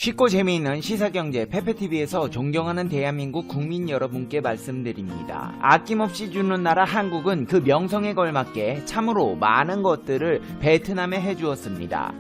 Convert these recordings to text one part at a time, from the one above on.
쉽고 재미있는 시사경제 페페TV에서 존경하는 대한민국 국민 여러분께 말씀드립니다. 아낌없이 주는 나라 한국은 그 명성에 걸맞게 참으로 많은 것들을 베트남에 해주었습니다.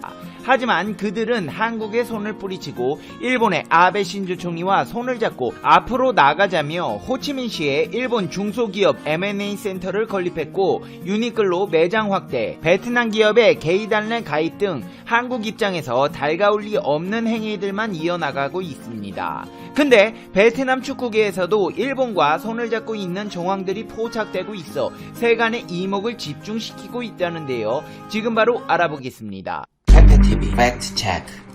하지만 그들은 한국에 손을 뿌리치고 일본의 아베 신조 총리와 손을 잡고 앞으로 나가자며 호치민시에 일본 중소기업 M&A 센터를 건립했고 유니클로 매장 확대, 베트남 기업의 게이단내 가입 등 한국 입장에서 달가울 리 없는 행위들만 이어나가고 있습니다. 근데 베트남 축구계에서도 일본과 손을 잡고 있는 정황들이 포착되고 있어 세간의 이목을 집중시키고 있다는데요. 지금 바로 알아보겠습니다. 페페TV 팩트 체크.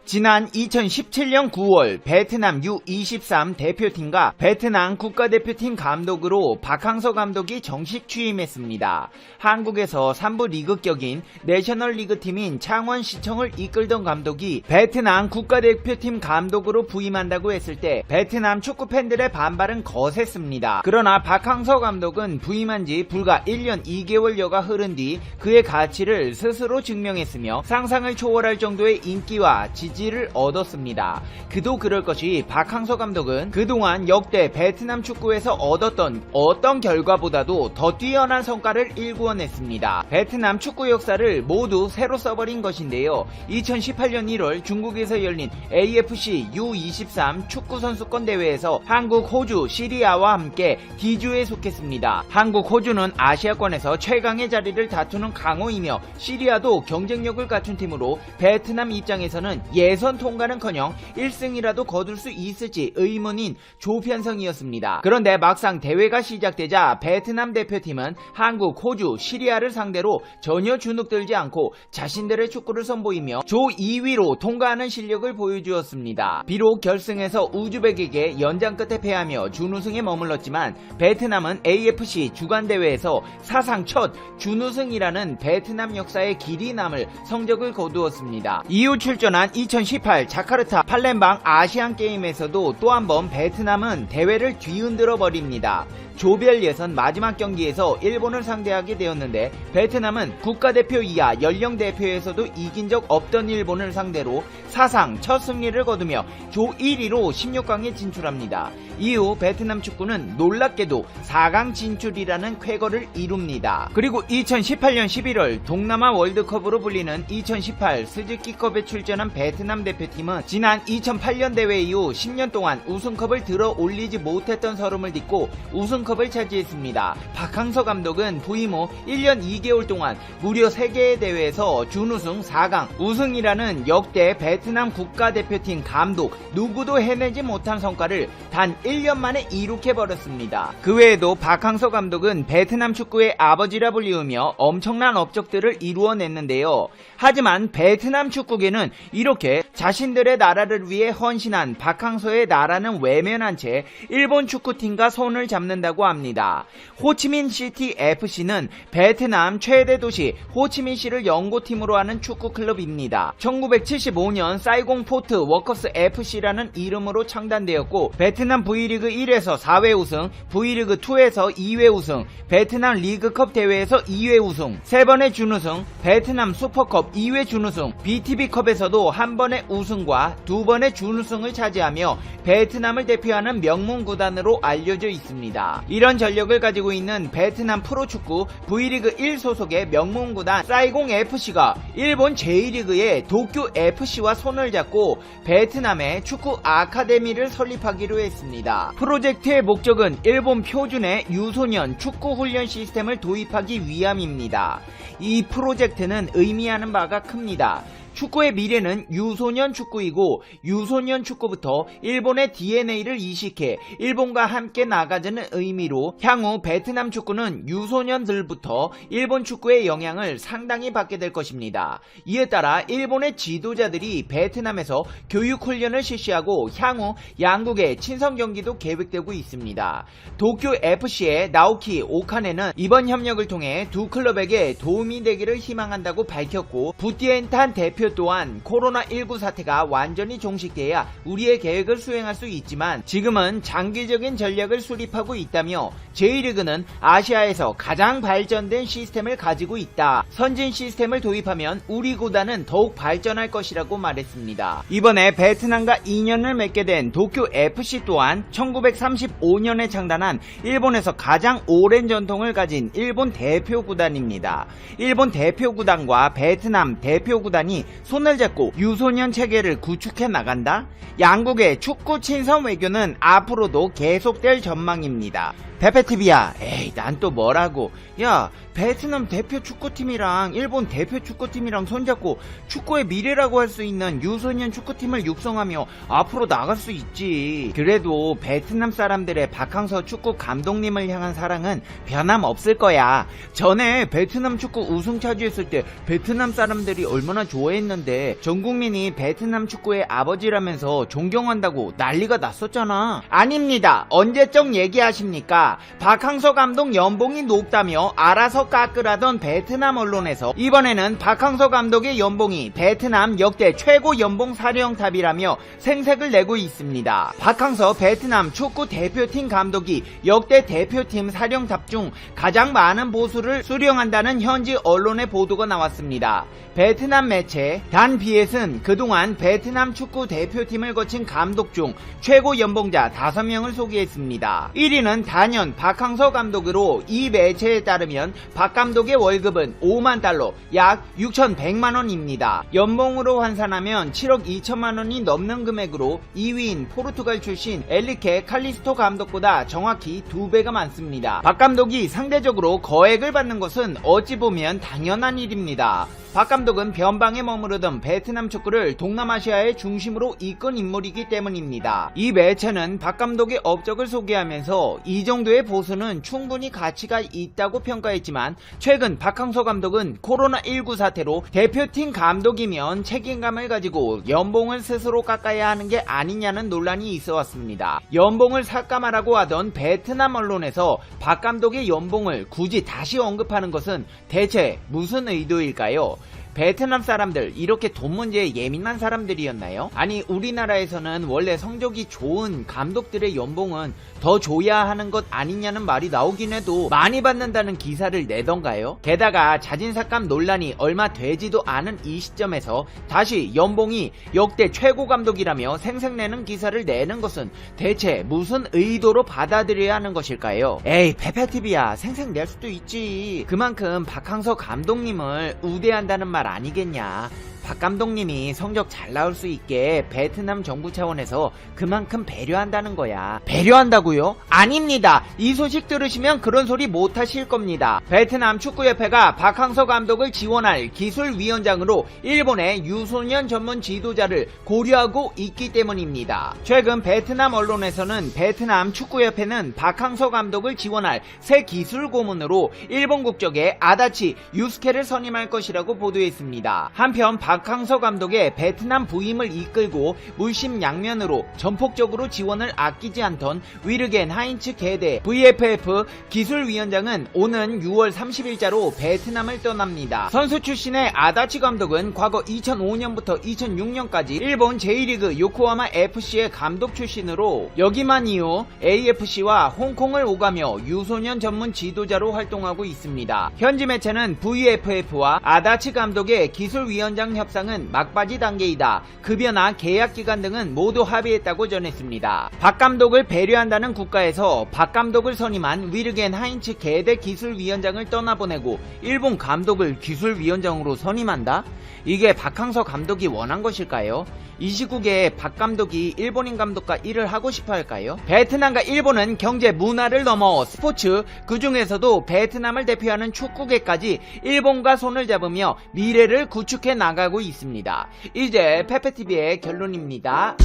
지난 2017년 9월 베트남 U23 대표팀과 베트남 국가대표팀 감독으로 박항서 감독이 정식 취임했습니다. 한국에서 3부 리그격인 내셔널리그팀인 창원시청을 이끌던 감독이 베트남 국가대표팀 감독으로 부임한다고 했을 때 베트남 축구팬들의 반발은 거셌습니다. 그러나 박항서 감독은 부임한 지 불과 1년 2개월여가 흐른 뒤 그의 가치를 스스로 증명했으며 상상을 초월할 정도의 인기와 지지를 얻었습니다. 그도 그럴 것이 박항서 감독은 그동안 역대 베트남 축구에서 얻었던 어떤 결과보다도 더 뛰어난 성과를 일구어냈습니다. 베트남 축구 역사를 모두 새로 써버린 것인데요. 2018년 1월 중국에서 열린 AFC U23 축구 선수권 대회에서 한국, 호주, 시리아와 함께 D조에 속했습니다. 한국, 호주는 아시아권에서 최강의 자리를 다투는 강호이며 시리아도 경쟁력을 갖춘 팀으로 베트남 입장에서는 예선 통과는커녕 1승이라도 거둘 수 있을지 의문인 조편성이었습니다. 그런데 막상 대회가 시작되자 베트남 대표팀은 한국, 호주, 시리아를 상대로 전혀 주눅들지 않고 자신들의 축구를 선보이며 조 2위로 통과하는 실력을 보여주었습니다. 비록 결승에서 우즈벡에게 연장 끝에 패하며 준우승에 머물렀지만 베트남은 AFC 주간대회에서 사상 첫 준우승이라는 베트남 역사의 길이 남을 성적을 거두었습니다. 이후 출전한 2018 자카르타 팔렘방 아시안게임에서도 또 한 번 베트남은 대회를 뒤흔들어 버립니다. 조별 예선 마지막 경기에서 일본을 상대하게 되었는데 베트남은 국가대표 이하 연령 대표에서도 이긴 적 없던 일본을 상대로 사상 첫 승리를 거두며 조 1위로 16강에 진출합니다. 이후 베트남 축구는 놀랍게도 4강 진출이라는 쾌거를 이룹니다. 그리고 2018년 11월 동남아 월드컵으로 불리는 2018 스즈키컵에 출전한 베트남 대표팀은 지난 2008년 대회 이후 10년 동안 우승컵을 들어 올리지 못했던 서름을 딛고 우승컵을 차지했습니다. 박항서 감독은 부임 후 1년 2개월 동안 무려 3개의 대회에서 준우승 4강 우승이라는 역대 베트남 국가대표팀 감독 누구도 해내지 못한 성과를 단 1년 만에 이룩해버렸습니다. 그 외에도 박항서 감독은 베트남 축구의 아버지라 불리우며 엄청난 업적들을 이루어냈는데요. 하지만 베트남 축구계는 이렇게 자신들의 나라를 위해 헌신한 박항서의 나라는 외면한 채 일본 축구팀과 손을 잡는다고 합니다. 호치민시티 FC는 베트남 최대 도시 호치민시를 연고팀으로 하는 축구클럽입니다. 1975년 사이공 포트 워커스 FC라는 이름으로 창단되었고 베트남 V리그 1에서 4회 우승, V리그 2에서 2회 우승, 베트남 리그컵 대회에서 2회 우승, 3번의 준우승, 베트남 슈퍼컵 2회 준우승, BTV컵에서도 1번의 우승과 2번의 준우승을 차지하며 베트남을 대표하는 명문 구단으로 알려져 있습니다. 이런 전력을 가지고 있는 베트남 프로축구 V리그 1 소속의 명문 구단 사이공 FC가 일본 제1리그의 도쿄 FC와 손을 잡고 베트남의 축구 아카데미를 설립하기로 했습니다. 프로젝트의 목적은 일본 표준의 유소년 축구 훈련 시스템을 도입하기 위함입니다. 이 프로젝트는 의미하는 바가 큽니다. 축구의 미래는 유소년 축구이고 유소년 축구부터 일본의 DNA를 이식해 일본과 함께 나가자는 의미로 향후 베트남 축구는 유소년들부터 일본 축구의 영향을 상당히 받게 될 것입니다. 이에 따라 일본의 지도자들이 베트남에서 교육훈련을 실시하고 향후 양국의 친선 경기도 계획되고 있습니다. 도쿄 FC의 나오키 오카네는 이번 협력을 통해 두 클럽에게 도움이 되기를 희망한다고 밝혔고 부티엔탄 대표 목표 또한 코로나19 사태가 완전히 종식돼야 우리의 계획을 수행할 수 있지만 지금은 장기적인 전략을 수립하고 있다며 J리그는 아시아에서 가장 발전된 시스템을 가지고 있다. 선진 시스템을 도입하면 우리 구단은 더욱 발전할 것이라고 말했습니다. 이번에 베트남과 인연을 맺게 된 도쿄 FC 또한 1935년에 창단한 일본에서 가장 오랜 전통을 가진 일본 대표 구단입니다. 일본 대표 구단과 베트남 대표 구단이 손을 잡고 유소년 체계를 구축해 나간다? 양국의 축구 친선 외교는 앞으로도 계속될 전망입니다. 페페TV야, 에이 난 또 뭐라고. 야, 베트남 대표 축구팀이랑 일본 대표 축구팀이랑 손잡고 축구의 미래라고 할 수 있는 유소년 축구팀을 육성하며 앞으로 나갈 수 있지. 그래도 베트남 사람들의 박항서 축구 감독님을 향한 사랑은 변함없을 거야. 전에 베트남 축구 우승 차지했을 때 베트남 사람들이 얼마나 좋아했는데 전 국민이 베트남 축구의 아버지라면서 존경한다고 난리가 났었잖아. 아닙니다. 언제적 얘기하십니까? 박항서 감독 연봉이 높다며 알아서 깎으라던 베트남 언론에서 이번에는 박항서 감독의 연봉이 베트남 역대 최고 연봉 사령탑이라며 생색을 내고 있습니다. 박항서 베트남 축구 대표팀 감독이 역대 대표팀 사령탑 중 가장 많은 보수를 수령한다는 현지 언론의 보도가 나왔습니다. 베트남 매체 단비엣은 그동안 베트남 축구 대표팀을 거친 감독 중 최고 연봉자 5명을 소개했습니다. 1위는 단연 박항서 감독으로 이 매체에 따르면 박 감독의 월급은 5만 달러 약 6,100만원입니다. 연봉으로 환산하면 7억 2천만원이 넘는 금액으로 2위인 포르투갈 출신 엘리케 칼리스토 감독보다 정확히 2배가 많습니다. 박 감독이 상대적으로 거액을 받는 것은 어찌 보면 당연한 일입니다. 박 감독은 변방에 머무르던 베트남 축구를 동남아시아의 중심으로 이끈 인물이기 때문입니다. 이 매체는 박 감독의 업적을 소개하면서 이 정도의 보수는 충분히 가치가 있다고 평가했지만 최근 박항서 감독은 코로나19 사태로 대표팀 감독이면 책임감을 가지고 연봉을 스스로 깎아야 하는 게 아니냐는 논란이 있어 왔습니다. 연봉을 삭감하라고 하던 베트남 언론에서 박 감독의 연봉을 굳이 다시 언급하는 것은 대체 무슨 의도일까요? 베트남 사람들 이렇게 돈 문제에 예민한 사람들이었나요? 아니 우리나라에서는 원래 성적이 좋은 감독들의 연봉은 더 줘야 하는 것 아니냐는 말이 나오긴 해도 많이 받는다는 기사를 내던가요? 게다가 자진삭감 논란이 얼마 되지도 않은 이 시점에서 다시 연봉이 역대 최고 감독이라며 생색내는 기사를 내는 것은 대체 무슨 의도로 받아들여야 하는 것일까요? 에이 페페TV야 생색낼 수도 있지. 그만큼 박항서 감독님을 우대한다는 말 아니겠냐. 박 감독님이 성적 잘 나올 수 있게 베트남 정부 차원에서 그만큼 배려한다는 거야. 배려한다고요? 아닙니다. 이 소식 들으시면 그런 소리 못 하실 겁니다. 베트남 축구협회가 박항서 감독을 지원할 기술위원장으로 일본의 유소년 전문 지도자를 고려하고 있기 때문입니다. 최근 베트남 언론에서는 베트남 축구협회는 박항서 감독을 지원할 새 기술 고문으로 일본 국적의 아다치 유스케를 선임할 것이라고 보도했습니다. 한편 박항서 감독의 베트남 부임을 이끌고 물심양면으로 전폭적으로 지원을 아끼지 않던 위르겐 하인츠 게데 VFF 기술위원장은 오는 6월 30일자로 베트남을 떠납니다. 선수 출신의 아다치 감독은 과거 2005년부터 2006년까지 일본 J리그 요코하마 FC의 감독 출신으로 여기만 이후 AFC와 홍콩을 오가며 유소년 전문 지도자로 활동하고 있습니다. 현지 매체는 VFF와 아다치 감독의 기술위원장 협상은 막바지 단계이다. 급여나 계약 기간 등은 모두 합의했다고 전했습니다. 박 감독을 배려한다는 국가에서 박 감독을 선임한 위르겐 하인츠 게데 기술위원장을 떠나보내고 일본 감독을 기술위원장으로 선임한다? 이게 박항서 감독이 원한 것일까요? 이 시국에 박 감독이 일본인 감독과 일을 하고 싶어 할까요? 베트남과 일본은 경제 문화를 넘어 스포츠, 그 중에서도 베트남을 대표하는 축구계까지 일본과 손을 잡으며 미래를 구축해 나가고 있습니다. 이제 페페TV의 결론입니다.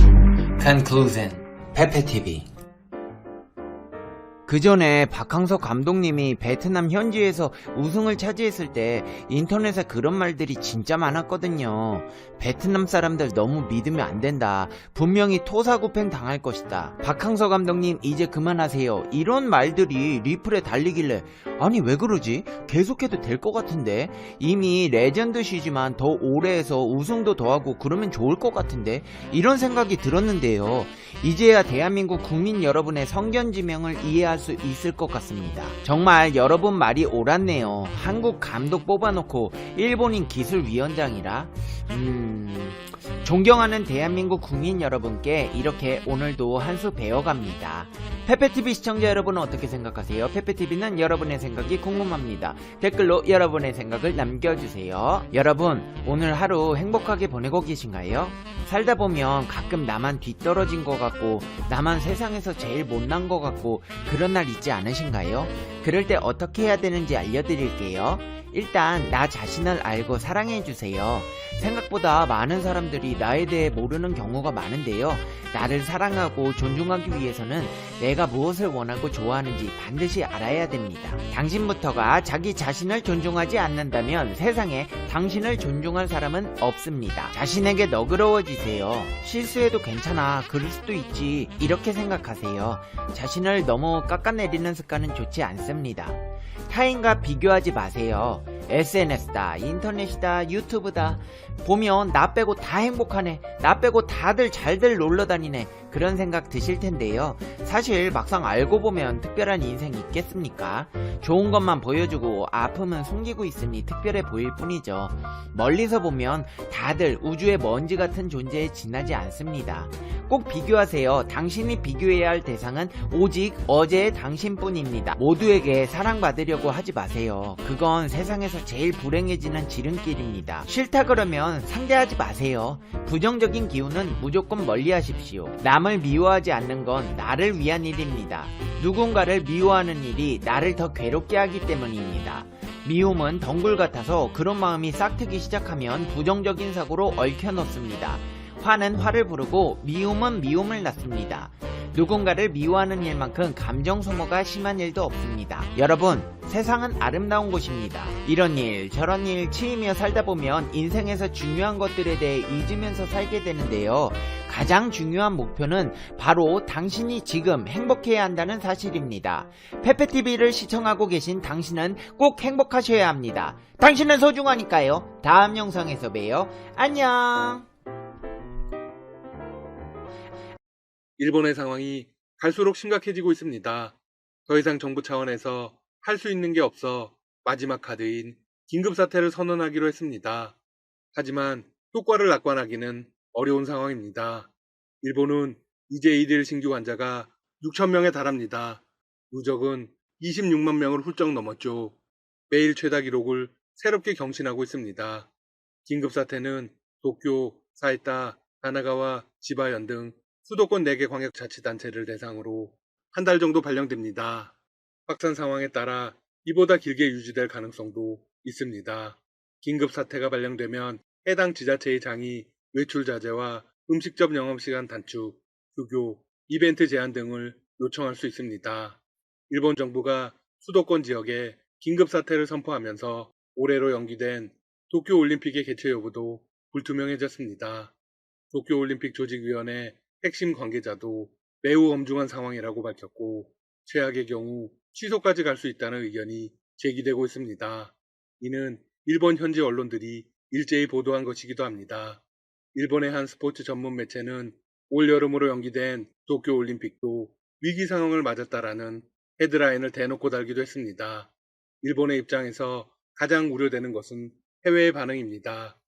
Conclusion. 페페TV. 그 전에 박항서 감독님이 베트남 현지에서 우승을 차지했을 때 인터넷에 그런 말들이 진짜 많았거든요. 베트남 사람들 너무 믿으면 안 된다. 분명히 토사구팽 당할 것이다. 박항서 감독님 이제 그만하세요. 이런 말들이 리플에 달리길래 아니 왜 그러지? 계속해도 될 것 같은데 이미 레전드시지만 더 오래 해서 우승도 더 하고 그러면 좋을 것 같은데 이런 생각이 들었는데요. 이제야 대한민국 국민 여러분의 성견지명을 이해할 수 있을 것 같습니다. 정말 여러분 말이 옳았네요. 한국 감독 뽑아놓고 일본인 기술위원장이라 존경하는 대한민국 국민 여러분께 이렇게 오늘도 한 수 배워갑니다. 페페TV 시청자 여러분은 어떻게 생각하세요? 페페TV는 여러분의 생각이 궁금합니다. 댓글로 여러분의 생각을 남겨주세요. 여러분 오늘 하루 행복하게 보내고 계신가요? 살다 보면 가끔 나만 뒤떨어진 것 같고 나만 세상에서 제일 못난 것 같고 그런 날 있지 않으신가요? 그럴 때 어떻게 해야 되는지 알려드릴게요. 일단 나 자신을 알고 사랑해주세요. 생각보다 많은 사람들이 나에 대해 모르는 경우가 많은데요. 나를 사랑하고 존중하기 위해서는 내가 무엇을 원하고 좋아하는지 반드시 알아야 됩니다. 당신부터가 자기 자신을 존중하지 않는다면 세상에 당신을 존중할 사람은 없습니다. 자신에게 너그러워지세요. 실수해도 괜찮아. 그럴 수도 있지. 이렇게 생각하세요. 자신을 너무 깎아내리는 습관은 좋지 않습니다. 타인과 비교하지 마세요. SNS다, 인터넷이다, 유튜브다. 보면 나 빼고 다 행복하네. 나 빼고 다들 잘들 놀러다니네. 그런 생각 드실 텐데요. 사실 막상 알고 보면 특별한 인생이 있겠습니까? 좋은 것만 보여주고 아픔은 숨기고 있으니 특별해 보일 뿐이죠. 멀리서 보면 다들 우주의 먼지 같은 존재에 지나지 않습니다. 꼭 비교하세요. 당신이 비교해야 할 대상은 오직 어제의 당신뿐입니다. 모두에게 사랑받으려고 하지 마세요. 그건 세상에서 제일 불행해지는 지름길입니다. 싫다 그러면 상대하지 마세요. 부정적인 기운은 무조건 멀리 하십시오. 남을 미워하지 않는 건 나를 위한 일입니다. 누군가를 미워하는 일이 나를 더 괴롭게 하기 때문입니다. 미움은 덩굴 같아서 그런 마음이 싹트기 시작하면 부정적인 사고로 얽혀놓습니다. 화는 화를 부르고 미움은 미움을 낳습니다. 누군가를 미워하는 일만큼 감정 소모가 심한 일도 없습니다. 여러분, 세상은 아름다운 곳입니다. 이런 일, 저런 일 치이며 살다 보면 인생에서 중요한 것들에 대해 잊으면서 살게 되는데요. 가장 중요한 목표는 바로 당신이 지금 행복해야 한다는 사실입니다. 페페TV를 시청하고 계신 당신은 꼭 행복하셔야 합니다. 당신은 소중하니까요. 다음 영상에서 봬요. 안녕. 일본의 상황이 갈수록 심각해지고 있습니다. 더 이상 정부 차원에서 할 수 있는 게 없어 마지막 카드인 긴급사태를 선언하기로 했습니다. 하지만 효과를 낙관하기는 어려운 상황입니다. 일본은 이제 1일 신규 환자가 6,000명에 달합니다. 누적은 26만 명을 훌쩍 넘었죠. 매일 최다 기록을 새롭게 경신하고 있습니다. 긴급사태는 도쿄, 사이타, 가나가와 지바현 등 수도권 4개 광역자치단체를 대상으로 한 달 정도 발령됩니다. 확산 상황에 따라 이보다 길게 유지될 가능성도 있습니다. 긴급사태가 발령되면 해당 지자체의 장이 외출 자제와 음식점 영업시간 단축, 휴교, 이벤트 제한 등을 요청할 수 있습니다. 일본 정부가 수도권 지역에 긴급사태를 선포하면서 올해로 연기된 도쿄올림픽의 개최 여부도 불투명해졌습니다. 도쿄올림픽 조직위원회 핵심 관계자도 매우 엄중한 상황이라고 밝혔고 최악의 경우 취소까지 갈 수 있다는 의견이 제기되고 있습니다. 이는 일본 현지 언론들이 일제히 보도한 것이기도 합니다. 일본의 한 스포츠 전문 매체는 올 여름으로 연기된 도쿄올림픽도 위기 상황을 맞았다라는 헤드라인을 대놓고 달기도 했습니다. 일본의 입장에서 가장 우려되는 것은 해외의 반응입니다.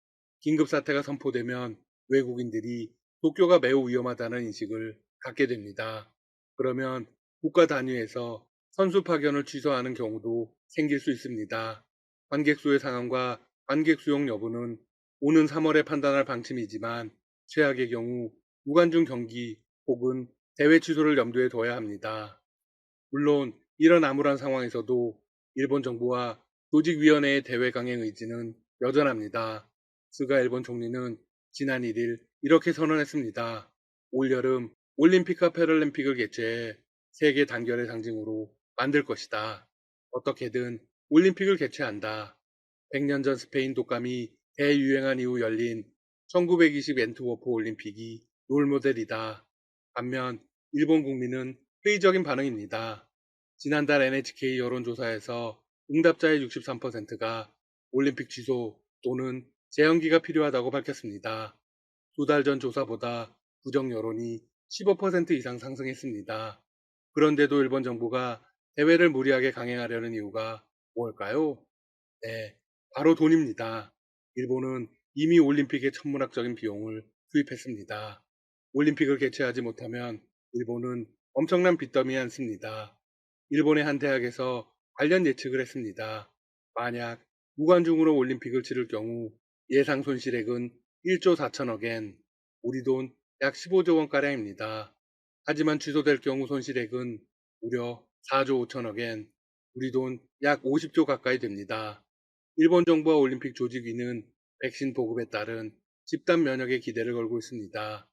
긴급사태가 선포되면 외국인들이 도쿄가 매우 위험하다는 인식을 갖게 됩니다. 그러면 국가 단위에서 선수 파견을 취소하는 경우도 생길 수 있습니다. 관객 수의 상황과 관객 수용 여부는 오는 3월에 판단할 방침이지만 최악의 경우 무관중 경기 혹은 대회 취소를 염두에 둬야 합니다. 물론 이런 암울한 상황에서도 일본 정부와 조직위원회의 대회 강행 의지는 여전합니다. 스가 일본 총리는 지난 1일 이렇게 선언했습니다. 올여름 올림픽과 패럴림픽을 개최해 세계 단결의 상징으로 만들 것이다. 어떻게든 올림픽을 개최한다. 100년 전 스페인 독감이 대유행한 이후 열린 1920 앤트워프 올림픽이 롤모델이다. 반면 일본 국민은 회의적인 반응입니다. 지난달 NHK 여론조사에서 응답자의 63%가 올림픽 취소 또는 재연기가 필요하다고 밝혔습니다. 2달 전 조사보다 부정 여론이 15% 이상 상승했습니다. 그런데도 일본 정부가 대회를 무리하게 강행하려는 이유가 뭘까요? 네, 바로 돈입니다. 일본은 이미 올림픽에 천문학적인 비용을 투입했습니다. 올림픽을 개최하지 못하면 일본은 엄청난 빚더미에 앉습니다. 일본의 한 대학에서 관련 예측을 했습니다. 만약 무관중으로 올림픽을 치를 경우 예상 손실액은 1조 4천억 엔, 우리 돈 약 15조 원가량입니다. 하지만 취소될 경우 손실액은 무려 4조 5천억 엔, 우리 돈 약 50조 가까이 됩니다. 일본 정부와 올림픽 조직위는 백신 보급에 따른 집단 면역에 기대를 걸고 있습니다.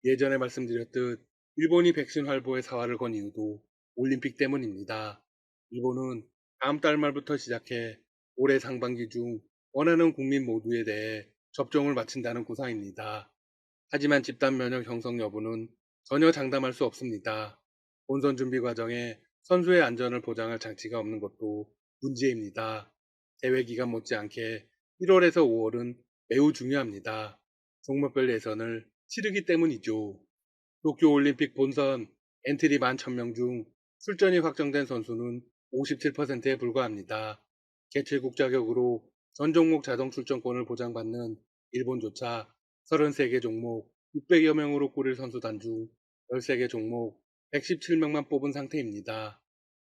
예전에 말씀드렸듯 일본이 백신 활보에 사활을 건 이유도 올림픽 때문입니다. 일본은 다음 달 말부터 시작해 올해 상반기 중 원하는 국민 모두에 대해 접종을 마친다는 구상입니다. 하지만 집단 면역 형성 여부는 전혀 장담할 수 없습니다. 본선 준비 과정에 선수의 안전을 보장할 장치가 없는 것도 문제입니다. 대회 기간 못지않게 1월에서 5월은 매우 중요합니다. 종목별 예선을 치르기 때문이죠. 도쿄올림픽 본선 엔트리 11,000명 중 출전이 확정된 선수는 57%에 불과합니다. 개최국 자격으로 전 종목 자동 출전권을 보장받는 일본조차 33개 종목 600여 명으로 꾸릴 선수단 중 13개 종목 117명만 뽑은 상태입니다.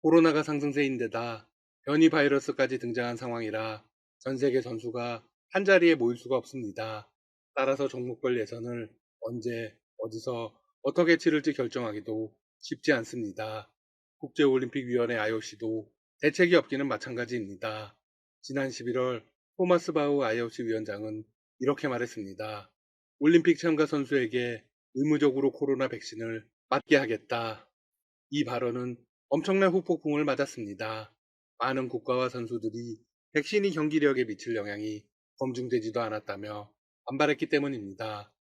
코로나가 상승세인데다 변이 바이러스까지 등장한 상황이라 전 세계 선수가 한자리에 모일 수가 없습니다. 따라서 종목별 예선을 언제, 어디서, 어떻게 치를지 결정하기도 쉽지 않습니다. 국제올림픽위원회 IOC도 대책이 없기는 마찬가지입니다. 지난 11월 토마스 바우 IOC 위원장은 이렇게 말했습니다. 올림픽 참가 선수에게 의무적으로 코로나 백신을 맞게 하겠다. 이 발언은 엄청난 후폭풍을 맞았습니다. 많은 국가와 선수들이 백신이 경기력에 미칠 영향이 검증되지도 않았다며 반발했기 때문입니다.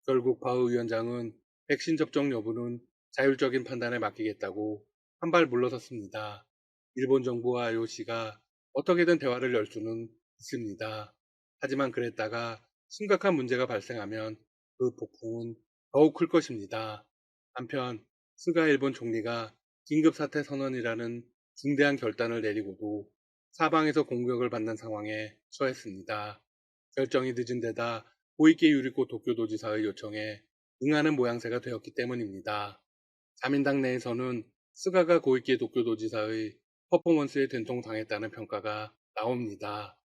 결국 바흐 위원장은 백신 접종 여부는 자율적인 판단에 맡기겠다고 한 발 물러섰습니다. 일본 정부와 IOC가 어떻게든 대화를 열 수는 있습니다. 하지만 그랬다가 심각한 문제가 발생하면 그 폭풍은 더욱 클 것입니다. 한편 스가 일본 총리가 긴급사태 선언이라는 중대한 결단을 내리고도 사방에서 공격을 받는 상황에 처했습니다. 결정이 늦은 데다 고이케 유리코 도쿄도지사의 요청에 응하는 모양새가 되었기 때문입니다. 자민당 내에서는 스가가 고이케 도쿄도지사의 퍼포먼스에 된통당했다는 평가가 나옵니다.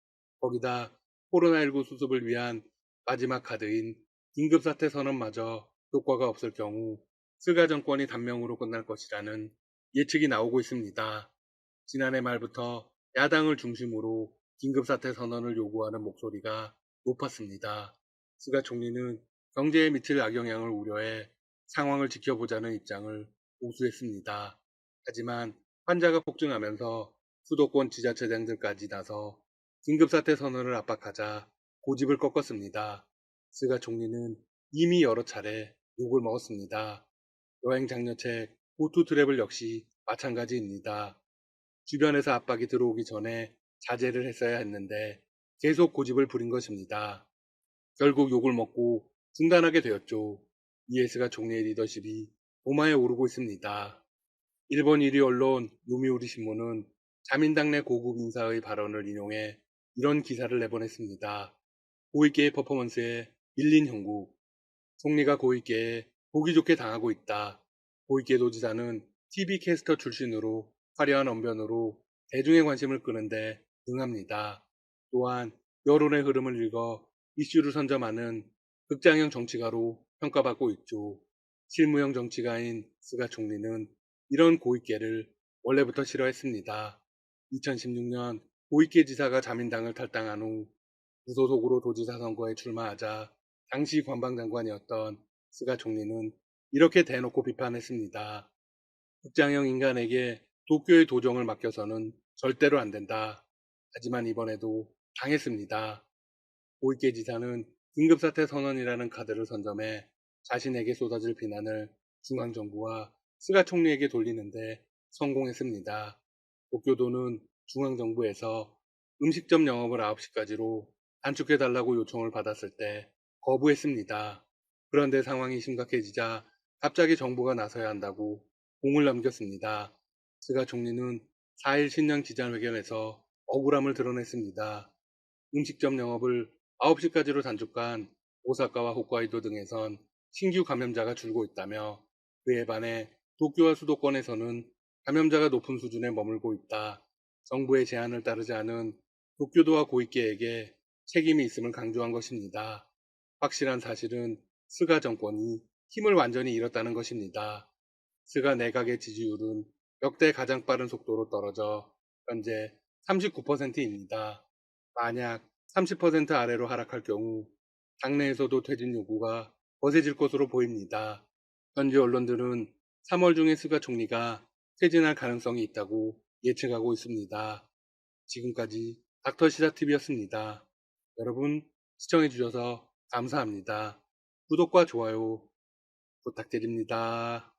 거기다 코로나19 수습을 위한 마지막 카드인 긴급사태 선언마저 효과가 없을 경우 스가 정권이 단명으로 끝날 것이라는 예측이 나오고 있습니다. 지난해 말부터 야당을 중심으로 긴급사태 선언을 요구하는 목소리가 높았습니다. 스가 총리는 경제에 미칠 악영향을 우려해 상황을 지켜보자는 입장을 고수했습니다. 하지만 환자가 폭증하면서 수도권 지자체장들까지 나서 긴급사태 선언을 압박하자 고집을 꺾었습니다. 스가 총리는 이미 여러 차례 욕을 먹었습니다. 여행 장려책 고투 트래블 역시 마찬가지입니다. 주변에서 압박이 들어오기 전에 자제를 했어야 했는데 계속 고집을 부린 것입니다. 결국 욕을 먹고 중단하게 되었죠. 이에스가 총리의 리더십이 도마에 오르고 있습니다. 일본 1위 언론 요미우리 신문은 자민당 내 고급 인사의 발언을 인용해 이런 기사를 내보냈습니다. 고이케의 퍼포먼스에 밀린 형국. 총리가 고이케에 보기 좋게 당하고 있다. 고이케 도지사는 TV 캐스터 출신으로 화려한 언변으로 대중의 관심을 끄는데 능합니다. 또한 여론의 흐름을 읽어 이슈를 선점하는 극장형 정치가로 평가받고 있죠. 실무형 정치가인 스가 총리는 이런 고이케를 원래부터 싫어했습니다. 2016년 고이케 지사가 자민당을 탈당한 후 무소속으로 도지사 선거에 출마하자 당시 관방장관이었던 스가 총리는 이렇게 대놓고 비판했습니다. 극장형 인간에게 도쿄의 도정을 맡겨서는 절대로 안 된다. 하지만 이번에도 당했습니다. 고이케 지사는 긴급사태 선언이라는 카드를 선점해 자신에게 쏟아질 비난을 중앙정부와 스가 총리에게 돌리는데 성공했습니다. 도쿄도는 중앙정부에서 음식점 영업을 9시까지로 단축해달라고 요청을 받았을 때 거부했습니다. 그런데 상황이 심각해지자 갑자기 정부가 나서야 한다고 공을 넘겼습니다. 스가 총리는 4일 신년 기자회견에서 억울함을 드러냈습니다. 음식점 영업을 9시까지로 단축한 오사카와 홋카이도 등에선 신규 감염자가 줄고 있다며 그에 반해 도쿄와 수도권에서는 감염자가 높은 수준에 머물고 있다. 정부의 제안을 따르지 않은 도쿄도와 고이케에게 책임이 있음을 강조한 것입니다. 확실한 사실은 스가 정권이 힘을 완전히 잃었다는 것입니다. 스가 내각의 지지율은 역대 가장 빠른 속도로 떨어져 현재 39%입니다. 만약 30% 아래로 하락할 경우 당내에서도 퇴진 요구가 거세질 것으로 보입니다. 현지 언론들은 3월 중에 스가 총리가 퇴진할 가능성이 있다고 예측하고 있습니다. 지금까지 닥터시사TV였습니다. 여러분 시청해주셔서 감사합니다. 구독과 좋아요 부탁드립니다.